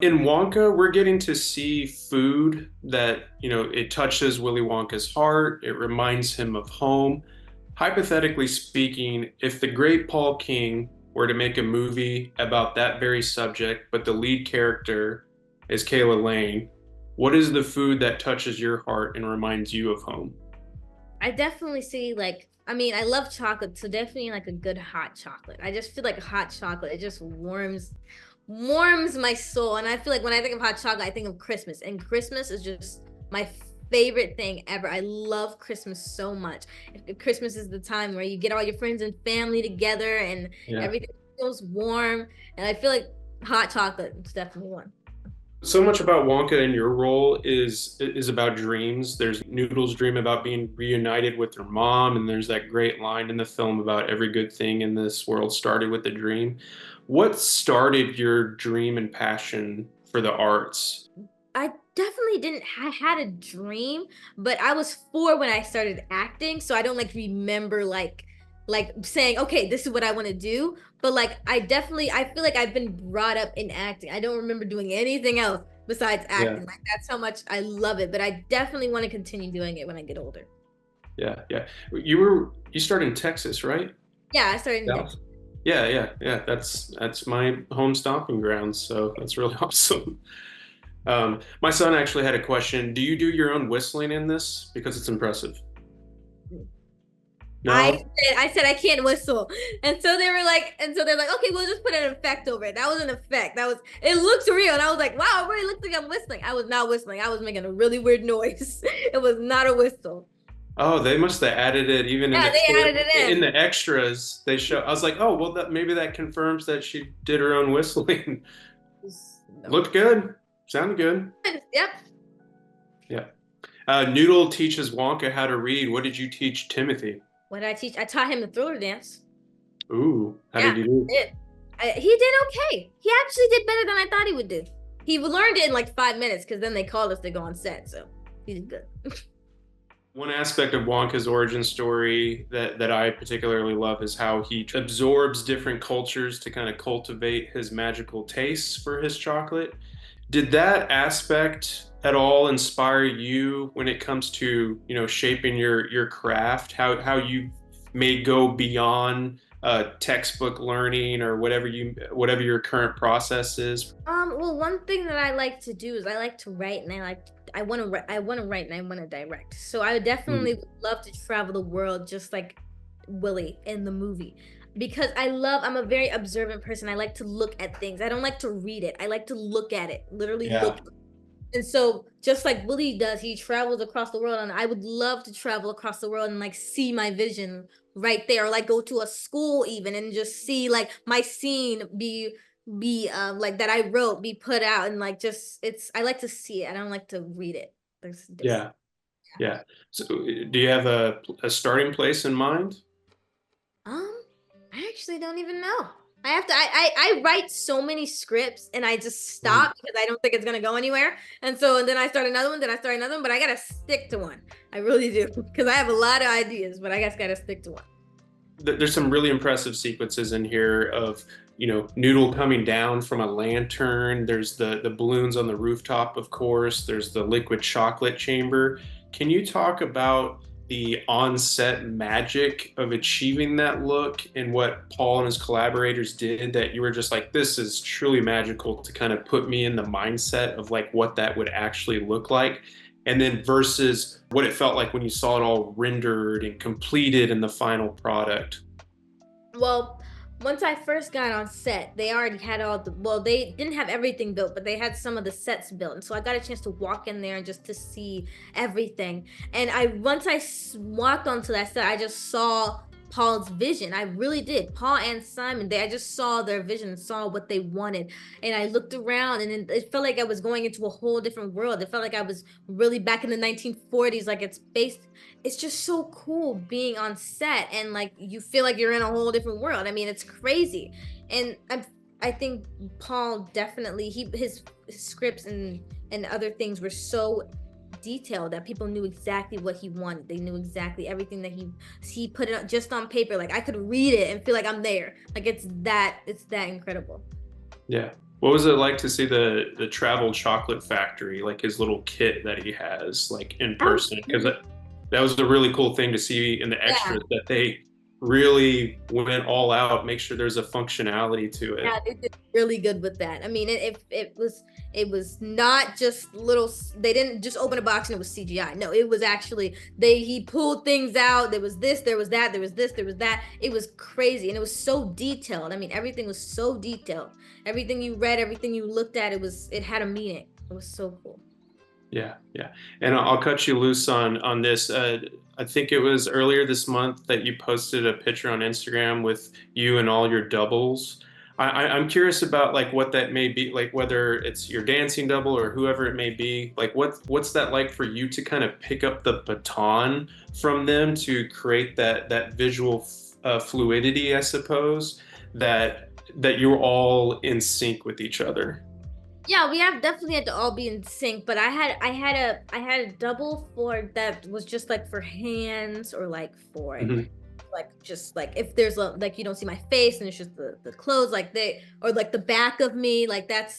In Wonka, we're getting to see food that, it touches Willy Wonka's heart. It reminds him of home. Hypothetically speaking, if the great Paul King were to make a movie about that very subject, but the lead character is Calah Lane, what is the food that touches your heart and reminds you of home? I definitely see I love chocolate, so definitely like a good hot chocolate. I just feel like hot chocolate, it just warms my soul. And I feel like when I think of hot chocolate, I think of Christmas. And Christmas is just my favorite thing ever. I love Christmas so much. Christmas is the time where you get all your friends and family together and Yeah. everything feels warm. And I feel like hot chocolate is definitely one. So much about Wonka and your role is about dreams. There's Noodle's dream about being reunited with her mom, and there's that great line in the film about every good thing in this world started with a dream. What started your dream and passion for the arts? I definitely didn't I had a dream, but I was 4 when I started acting, so I don't remember like saying, "Okay, this is what I want to do." But I feel like I've been brought up in acting. I don't remember doing anything else besides Yeah, acting. Like that's how much I love it, but I definitely want to continue doing it when I get older. yeah, yeah. You started in Texas, right? Yeah, I started in Dallas. Yeah, yeah, yeah. That's my home stomping grounds, so that's really awesome. My son actually had a question. Do you do your own whistling in this? Because it's impressive. I No? said I can't whistle. And so they're like, okay, we'll just put an effect over it. That was an effect. It looks real. And I was like, wow, it really looks like I'm whistling. I was not whistling. I was making a really weird noise. It was not a whistle. Oh, they must have added it even in Yeah, the they so added it in in. the extras. They show. I was like, oh, well, that maybe that confirms that she did her own whistling. No. Looked good. Sounded good. Yep. Yeah. Noodle teaches Wonka how to read. What did you teach Timothy? What did I teach? I taught him the thriller dance. Ooh, how Yeah, did he do? he did okay. He actually did better than I thought he would do. He learned it in like 5 minutes because then they called us to go on set. So he did good. One aspect of Wonka's origin story that I particularly love is how he absorbs different cultures to kind of cultivate his magical tastes for his chocolate. Did that aspect at all inspire you when it comes to, shaping your craft? How you may go beyond textbook learning or whatever your current process is? Well, one thing that I like to do is I like to write, and I want to write, and I want to direct. So I would definitely Mm, would love to travel the world, just like Willie in the movie, because I'm a very observant person. I like to look at things. I don't like to read it. I like to look at it, literally yeah. look. And so, just like Willie does, he travels across the world, and I would love to travel across the world and like see my vision right there, or like go to a school even and just see like my scene be like that I wrote be put out, and like just it's I like to see it. I don't like to read it. There's a difference. Yeah. Yeah. So, do you have a starting place in mind? I actually don't even know. I have to I write so many scripts and I just Mhm. stop because I don't think it's gonna go anywhere. And then I start another one, then I start another one, but I gotta stick to one. I really do. Because I have a lot of ideas, but I guess gotta stick to one. There's some really impressive sequences in here of Noodle coming down from a lantern. There's the balloons on the rooftop, of course. There's the liquid chocolate chamber. Can you talk about the on-set magic of achieving that look and what Paul and his collaborators did that you were just like, this is truly magical to kind of put me in the mindset of like what that would actually look like? And then versus what it felt like when you saw it all rendered and completed in the final product. Well, once I first got on set, they already had they didn't have everything built, but they had some of the sets built. And so I got a chance to walk in there and just to see everything. And walked onto that set, I just saw Paul's vision. I really did. Paul and Simon, I just saw their vision, saw what they wanted. And I looked around and it felt like I was going into a whole different world. It felt like I was really back in the 1940s, like it's just so cool being on set and like you feel like you're in a whole different world. I mean, it's crazy. And I think Paul definitely his scripts and other things were so detailed that people knew exactly what he wanted. They knew exactly everything that he put it just on paper. Like I could read it and feel like I'm there. Like it's that incredible. Yeah. What was it like to see the travel chocolate factory, like his little kit that he has, like in That was person? Because really, that was a really cool thing to see in the yeah. extras that they really went all out, make sure there's a functionality to Yeah, it. they did really good with that. I mean, it was not just they didn't just open a box and it was CGI. No, it was actually he pulled things out. There was this, there was that, there was this, there was that. It was crazy and it was so detailed. I mean, everything was so detailed. Everything you read, everything you looked at, it had a meaning. It was so cool. Yeah, yeah. And I'll cut you loose on this. I think it was earlier this month that you posted a picture on Instagram with you and all your doubles. I'm curious about like what that may be, like whether it's your dancing double or whoever it may be. Like what's that like for you to kind of pick up the baton from them to create that visual fluidity, I suppose, that you're all in sync with each other. Yeah, we have definitely had to all be in sync, but I had a double for that was just like for hands or like for Hmm. like just like if there's a like you don't see my face and it's just the clothes like they or like the back of me like that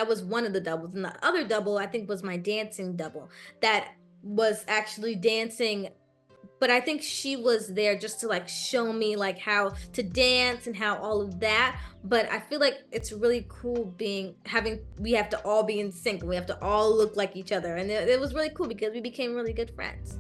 was one of the doubles and the other double I think was my dancing double that was actually dancing, but I think she was there just to like show me like how to dance and how all of that. But I feel like it's really cool being having we have to all be in sync and we have to all look like each other. And it was really cool because we became really good friends.